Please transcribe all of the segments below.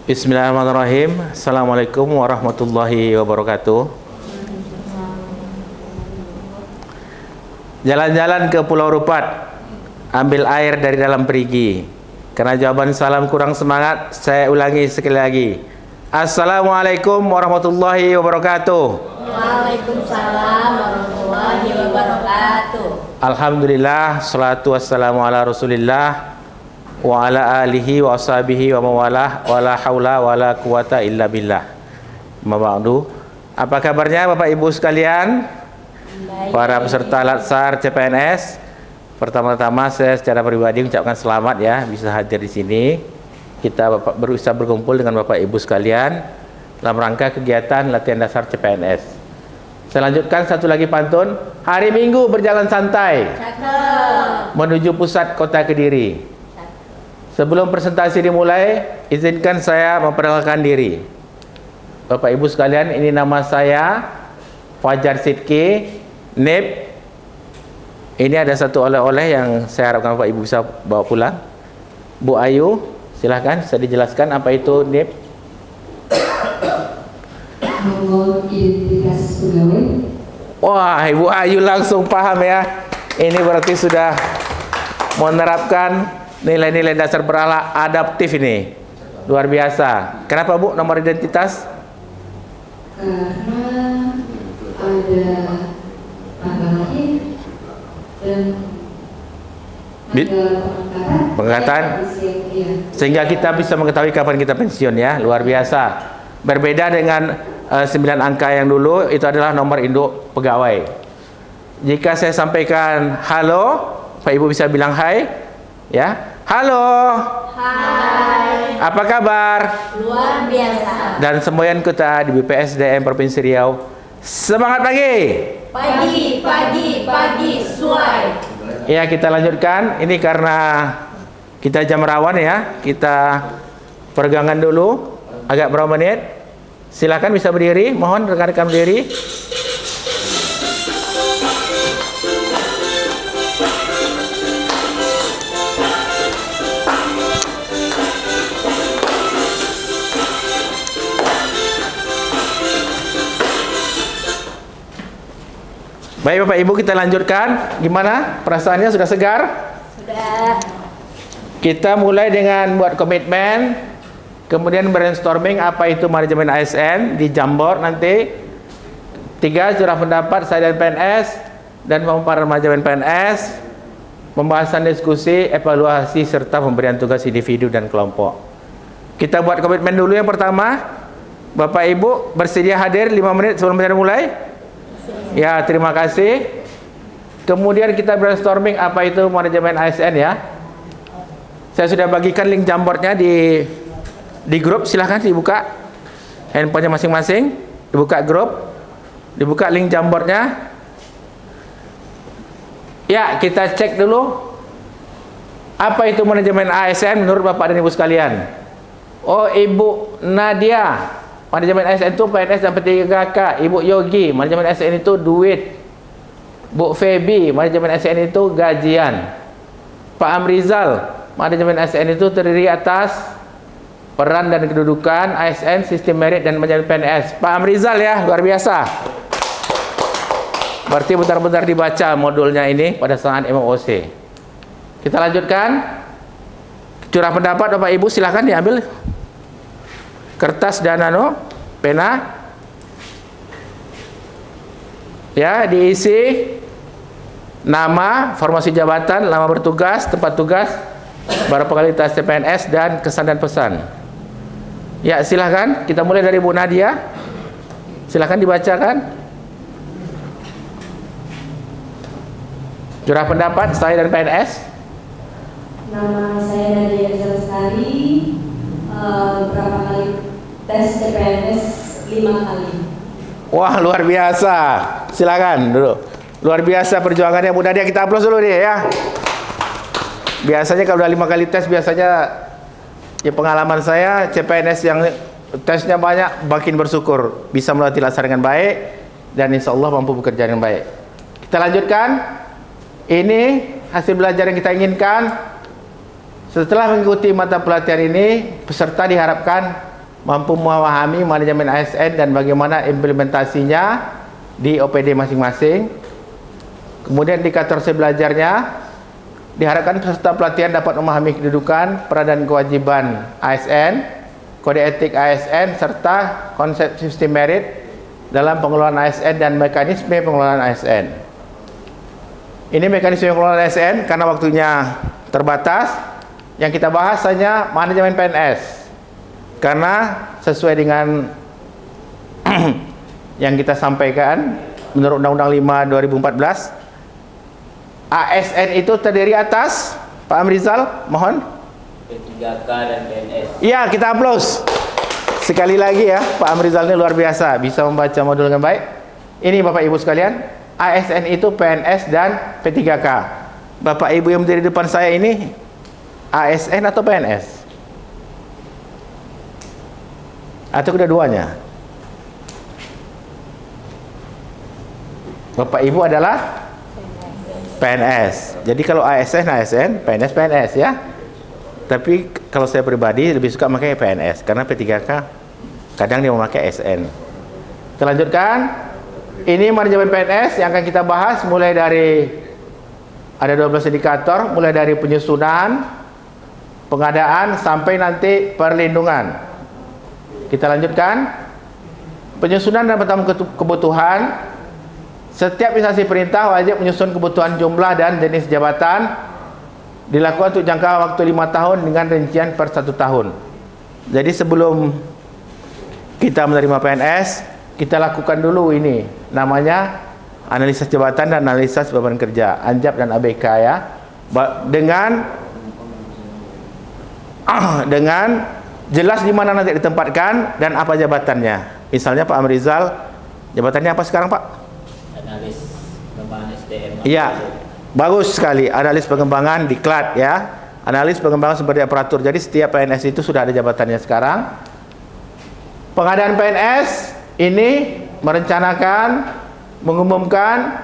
Bismillahirrahmanirrahim. Assalamualaikum warahmatullahi wabarakatuh. Jalan-jalan ke Pulau Rupat, ambil air dari dalam perigi. Karena jawaban salam kurang semangat, saya ulangi sekali lagi. Assalamualaikum warahmatullahi wabarakatuh. Waalaikumsalam warahmatullahi wabarakatuh. Alhamdulillah, salatu wassalamu ala rasulillah wa ala alihi wa ashabihi wa mawalah wa la hawla wa la quwata illa billah. Maba'du. Apa kabarnya Bapak Ibu sekalian? Para peserta Latsar CPNS. Pertama-tama saya secara pribadi mengucapkan selamat ya bisa hadir di sini. Kita berusaha berkumpul dengan Bapak Ibu sekalian dalam rangka kegiatan latihan dasar CPNS. Saya lanjutkan satu lagi pantun. Hari Minggu berjalan santai menuju pusat kota Kediri. Sebelum presentasi dimulai, izinkan saya memperkenalkan diri. Bapak Ibu sekalian, ini nama saya Fajar Sidki, NIP. Ini ada satu oleh-oleh yang saya harapkan Bapak Ibu bisa bawa pulang. Bu Ayu, silahkan saya dijelaskan apa itu NIP. Nomor identitas pegawai. Wah, Ibu Ayu langsung paham ya. Ini berarti sudah menerapkan nilai-nilai dasar berakhlak adaptif ini. Luar biasa. Kenapa Bu nomor identitas? Karena ada tanggal lahir dan ada pengangkatan, sehingga kita bisa mengetahui kapan kita pensiun ya. Luar biasa. Berbeda dengan 9 angka yang dulu, itu adalah nomor induk pegawai. Jika saya sampaikan halo, Pak Ibu bisa bilang hai. Ya, halo. Hai. Apa kabar? Luar biasa. Dan semboyan kita di BPSDM Provinsi Riau. Semangat pagi. Pagi, suai. Ya, kita lanjutkan. Ini karena kita jam rawan ya. Kita peregangan dulu. Agak berapa menit? Silakan bisa berdiri. Mohon rekan-rekan berdiri. Baik Bapak Ibu, kita lanjutkan. Gimana? Perasaannya sudah segar? Sudah. Kita mulai dengan buat komitmen, kemudian brainstorming apa itu manajemen ASN di Jamboard nanti. 3, curah pendapat saya dan PNS dan pemaparan manajemen PNS, pembahasan diskusi, evaluasi serta pemberian tugas individu dan kelompok. Kita buat komitmen dulu yang pertama. Bapak Ibu bersedia hadir 5 menit sebelum kita mulai? Ya, terima kasih. Kemudian kita brainstorming apa itu manajemen ASN ya. Saya sudah bagikan link Jamboardnya di grup, silahkan dibuka handphonenya masing-masing, dibuka grup, dibuka link Jamboardnya. Ya, kita cek dulu apa itu manajemen ASN menurut Bapak dan Ibu sekalian. Oh, Ibu Nadia, manajemen ASN itu PNS dan P3K. Ibu Yogi, manajemen ASN itu duit. Bu Febi, manajemen ASN itu gajian. Pak Amrizal, manajemen ASN itu terdiri atas peran dan kedudukan ASN, sistem merit dan manajemen PNS. Pak Amrizal ya, luar biasa. Berarti bentar-bentar dibaca modulnya ini pada saat MOC. Kita lanjutkan. Curah pendapat Bapak Ibu silahkan diambil kertas dan pena. Ya, diisi nama, formasi jabatan, lama bertugas, tempat tugas, berapa kali tes CPNS dan kesan dan pesan. Ya, silahkan kita mulai dari Bu Nadia. Silahkan dibacakan. Curah pendapat saya dan PNS. Nama saya Nadia Lestari. Berapa kali tes CPNS? 5 kali. Wah, luar biasa. Silakan dulu. Luar biasa perjuangannya. Mudah dia, kita aplaus dulu dia ya. Biasanya kalau udah 5 kali tes, biasanya ya pengalaman saya CPNS yang tesnya banyak makin bersyukur bisa melatih laksana dengan baik dan insya Allah mampu bekerja dengan baik. Kita lanjutkan. Ini hasil belajar yang kita inginkan. Setelah mengikuti mata pelatihan ini, peserta diharapkan mampu memahami manajemen ASN dan bagaimana implementasinya di OPD masing-masing. Kemudian indikator hasil belajarnya, diharapkan peserta pelatihan dapat memahami kedudukan, peran dan kewajiban ASN, kode etik ASN, serta konsep sistem merit dalam pengelolaan ASN dan mekanisme pengelolaan ASN. Ini mekanisme pengelolaan ASN karena waktunya terbatas. Yang kita bahas hanya manajemen PNS. Karena sesuai dengan yang kita sampaikan menurut Undang-Undang 5 2014, ASN itu terdiri atas Pak Amrizal, mohon. P3K dan PNS. Iya, kita aplaus. Sekali lagi ya, Pak Amrizal ini luar biasa, bisa membaca modul dengan baik. Ini Bapak Ibu sekalian, ASN itu PNS dan P3K. Bapak Ibu yang berdiri di depan saya ini ASN atau PNS? Atau kedua-duanya? Bapak Ibu adalah PNS. Jadi kalau ASN, ASN, PNS, PNS ya. Tapi kalau saya pribadi lebih suka memakai PNS karena P3K kadang dia memakai ASN. Kita lanjutkan. Ini manajemen PNS yang akan kita bahas mulai dari ada 12 indikator, mulai dari penyusunan, pengadaan sampai nanti perlindungan. Kita lanjutkan. Penyusunan dan penetapan kebutuhan. Setiap instansi perintah wajib menyusun kebutuhan jumlah dan jenis jabatan, dilakukan untuk jangka waktu 5 tahun dengan rincian per 1 tahun. Jadi sebelum kita menerima PNS, kita lakukan dulu ini, namanya analisis jabatan dan analisis beban kerja, ANJAP dan ABK ya. Dengan jelas di mana nanti ditempatkan dan apa jabatannya. Misalnya Pak Amrizal, jabatannya apa sekarang Pak? Analis pengembangan SDM. Iya, bagus sekali. Analis pengembangan diklat ya. Analis pengembangan sumber daya aparatur. Jadi setiap PNS itu sudah ada jabatannya sekarang. Pengadaan PNS ini merencanakan, mengumumkan,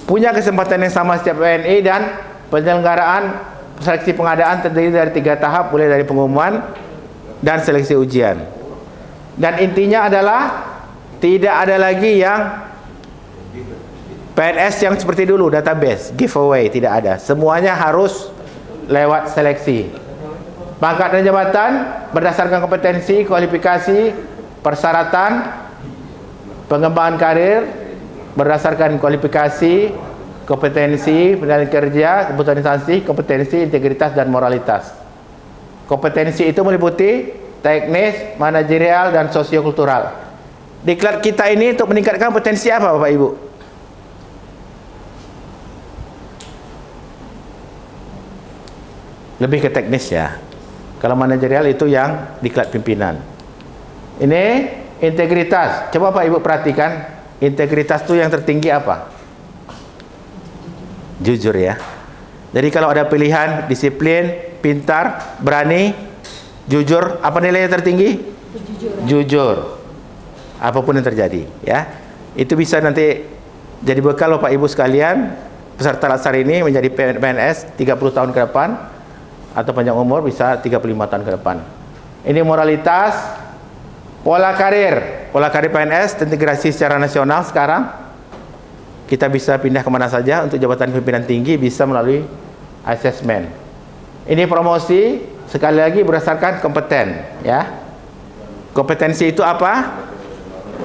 punya kesempatan yang sama setiap PNI dan penyelenggaraan seleksi pengadaan terdiri dari 3 tahap, mulai dari pengumuman dan seleksi ujian. Dan intinya adalah tidak ada lagi yang PNS yang seperti dulu, database, giveaway, tidak ada. Semuanya harus lewat seleksi. Pangkat dan jabatan berdasarkan kompetensi, kualifikasi, persyaratan, pengembangan karir berdasarkan kualifikasi, kompetensi, penilaian kerja, kebutuhan instansi, kompetensi, integritas, dan moralitas. Kompetensi itu meliputi teknis, manajerial, dan sosiokultural. Diklat kita ini untuk meningkatkan potensi apa Bapak Ibu? Lebih ke teknis ya. Kalau manajerial itu yang diklat pimpinan. Ini integritas. Coba Pak Ibu perhatikan, integritas itu yang tertinggi apa? Jujur ya. Jadi kalau ada pilihan disiplin, pintar, berani, jujur, apa nilainya tertinggi? Jujur. Apapun yang terjadi ya. Itu bisa nanti jadi bekal Bapak Ibu sekalian peserta laksar ini menjadi PNS 30 tahun ke depan, atau panjang umur bisa 35 tahun ke depan. Ini moralitas, pola karir PNS terintegrasi secara nasional sekarang. Kita bisa pindah kemana saja untuk jabatan pimpinan tinggi bisa melalui asesmen. Ini promosi sekali lagi berdasarkan kompeten ya. Kompetensi itu apa?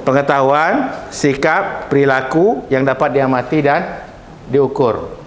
Pengetahuan, sikap, perilaku yang dapat diamati dan diukur.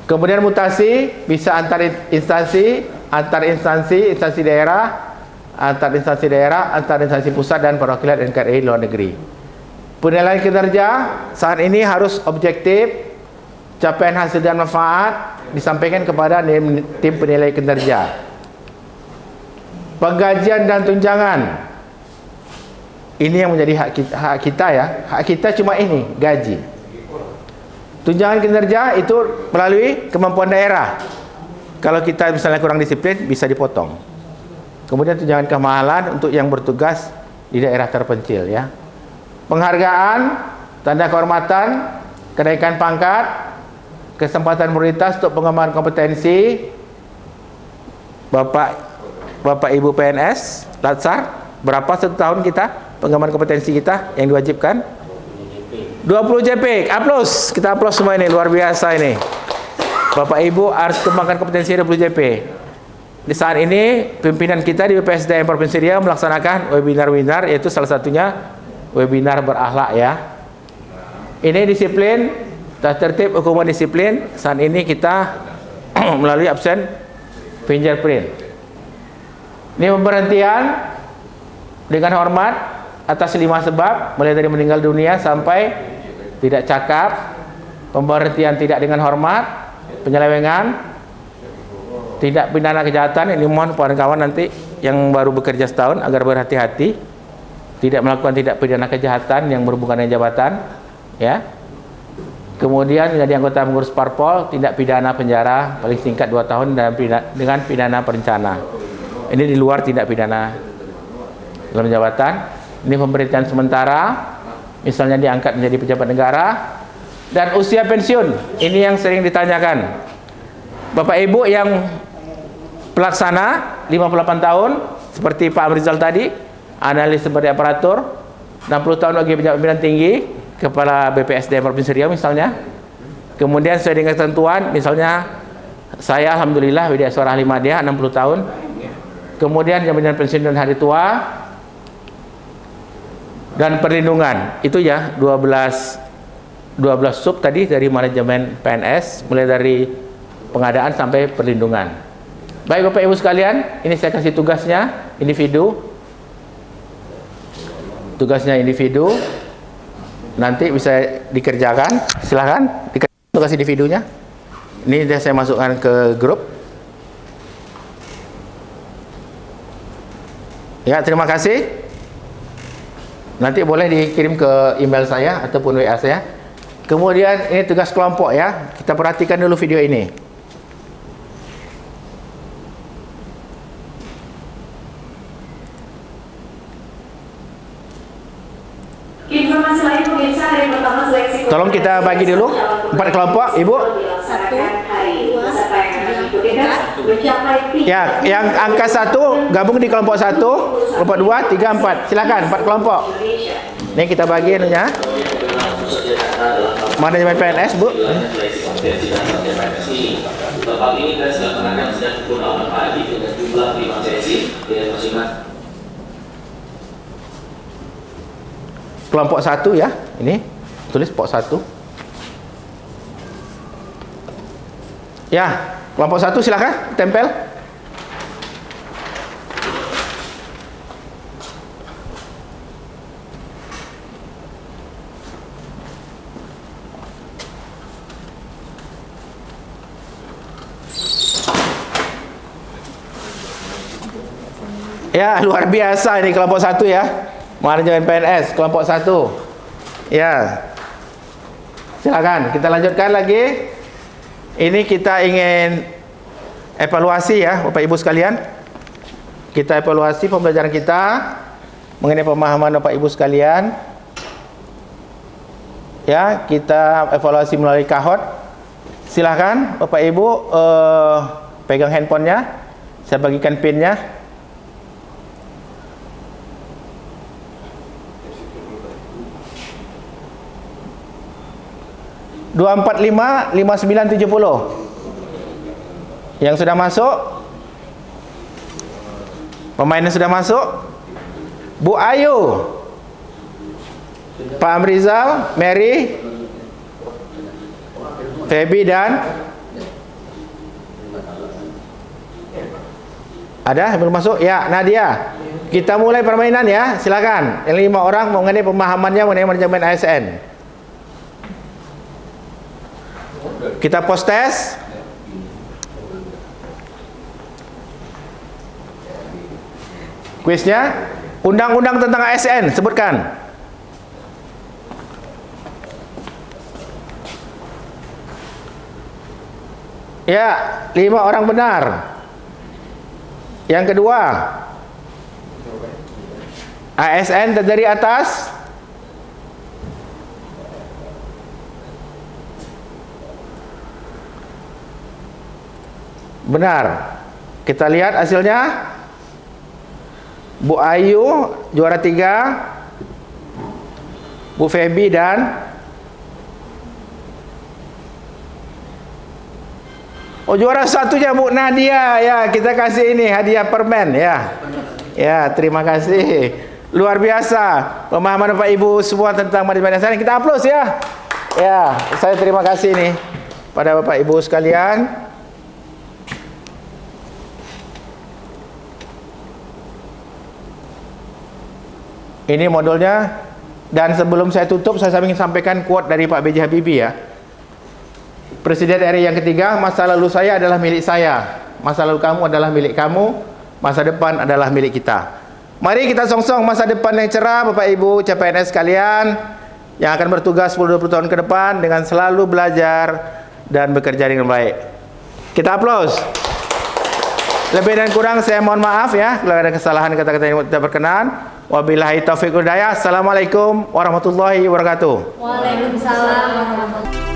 Kemudian mutasi bisa antar instansi, instansi daerah, antar instansi pusat dan perwakilan NKRI luar negeri. Penilaian kinerja saat ini harus objektif, capaian hasil dan manfaat disampaikan kepada tim penilai kinerja. Penggajian dan tunjangan, ini yang menjadi hak kita ya. Hak kita cuma ini, gaji. Tunjangan kinerja itu melalui kemampuan daerah. Kalau kita misalnya kurang disiplin, bisa dipotong. Kemudian tunjangan kemahalan untuk yang bertugas di daerah terpencil ya. Penghargaan, tanda kehormatan, kenaikan pangkat, kesempatan prioritas untuk pengembangan kompetensi Bapak Ibu PNS, Latsar, berapa satu tahun kita pengembangan kompetensi kita yang diwajibkan? 20 JP. Aplaus, kita aplaus semua ini, luar biasa ini. Bapak Ibu harus kembangkan kompetensi 20 JP. Di saat ini pimpinan kita di BPSDM Provinsi Riau melaksanakan webinar-webinar, yaitu salah satunya webinar berakhlak ya. Ini disiplin, tata tertib hukuman disiplin. Saat ini kita melalui absen fingerprint. Ini pemberhentian dengan hormat atas 5 sebab, mulai dari meninggal dunia sampai tidak cakap, pemberhentian tidak dengan hormat, penyelewengan, tidak pidana kejahatan. Ini mohon kawan-kawan nanti yang baru bekerja setahun agar berhati-hati, tidak melakukan tidak pidana kejahatan yang berhubungan dengan jabatan ya. Kemudian menjadi anggota pengurus parpol, tidak pidana penjara paling singkat 2 tahun dan dengan pidana perencana. Ini di luar tidak pidana dalam jabatan. Ini pemberhentian sementara, misalnya diangkat menjadi pejabat negara. Dan usia pensiun, ini yang sering ditanyakan. Bapak Ibu yang pelaksana 58 tahun seperti Pak Amrizal tadi, analis sebagai aparatur, 60 tahun bagi pejabat pimpinan tinggi, kepala BPSDM Provinsi Riau misalnya. Kemudian sesuai dengan ketentuan, misalnya saya alhamdulillah Widya Suara Ahli Madya 60 tahun. Kemudian jaminan pensiun dan hari tua dan perlindungan. Itu ya 12 sub tadi dari manajemen PNS, mulai dari pengadaan sampai perlindungan. Baik Bapak Ibu sekalian, ini saya kasih tugasnya individu. Tugasnya individu. Nanti bisa dikerjakan. Silahkan dikerjakan tugas individunya. Ini sudah saya masukkan ke grup. Ya, terima kasih. Nanti boleh dikirim ke email saya ataupun WA saya. Kemudian ini tugas kelompok ya. Kita perhatikan dulu video ini. Informasi lain pemirsa, hari pertama seleksi. Tolong kita bagi dulu 4 kelompok, Ibu. 1, 2, 3. Ya, yang angka 1 gabung di kelompok 1, kelompok 2, 3, 4. Silakan 4 kelompok. Ini kita bagi anunya. Manajemen PNS, Bu. Kelompok 1 ya. Ini tulis pok 1. Ya, kelompok 1 silakan tempel. Ya, luar biasa ini kelompok 1 ya. Manajemen PNS kelompok 1. Ya. Silakan, kita lanjutkan lagi. Ini kita ingin evaluasi ya, Bapak Ibu sekalian. Kita evaluasi pembelajaran kita mengenai pemahaman Bapak Ibu sekalian. Ya, kita evaluasi melalui kahot. Silakan Bapak Ibu pegang handphonenya. Saya bagikan pinnya. 245 5970. Yang sudah masuk? Pemainnya sudah masuk? Bu Ayu, Pak Amrizal, Mary, Feby dan ada yang belum masuk? Ya, Nadia. Kita mulai permainan ya. Silakan. Yang 5 orang mengenai pemahamannya mengenai manajemen ASN. Kita post test. Kuisnya, undang-undang tentang ASN, sebutkan. Ya, 5 orang benar. Yang kedua, ASN terdiri atas benar. Kita lihat hasilnya. Bu Ayu juara 3, Bu Febi dan juara 1-nya Bu Nadia. Ya, kita kasih ini hadiah permen ya. Ya, terima kasih. Luar biasa pemahaman Bapak Ibu semua tentang matematika dasar. Kita aplaus ya. Ya, saya terima kasih nih pada Bapak Ibu sekalian. Ini modulnya. Dan sebelum saya tutup, saya ingin sampaikan quote dari Pak B.J. Habibie ya. Presiden RI yang ketiga, masa lalu saya adalah milik saya, masa lalu kamu adalah milik kamu, masa depan adalah milik kita. Mari kita song-song masa depan yang cerah Bapak Ibu CPNS sekalian yang akan bertugas 10-20 tahun ke depan dengan selalu belajar dan bekerja dengan baik. Kita aplaus. Lebih dan kurang saya mohon maaf ya kalau ada kesalahan kata-kata yang tidak berkenan. Wabillahi taufiq wal hidayah. Assalamualaikum warahmatullahi wabarakatuh. Waalaikumsalam warahmatullahi wabarakatuh.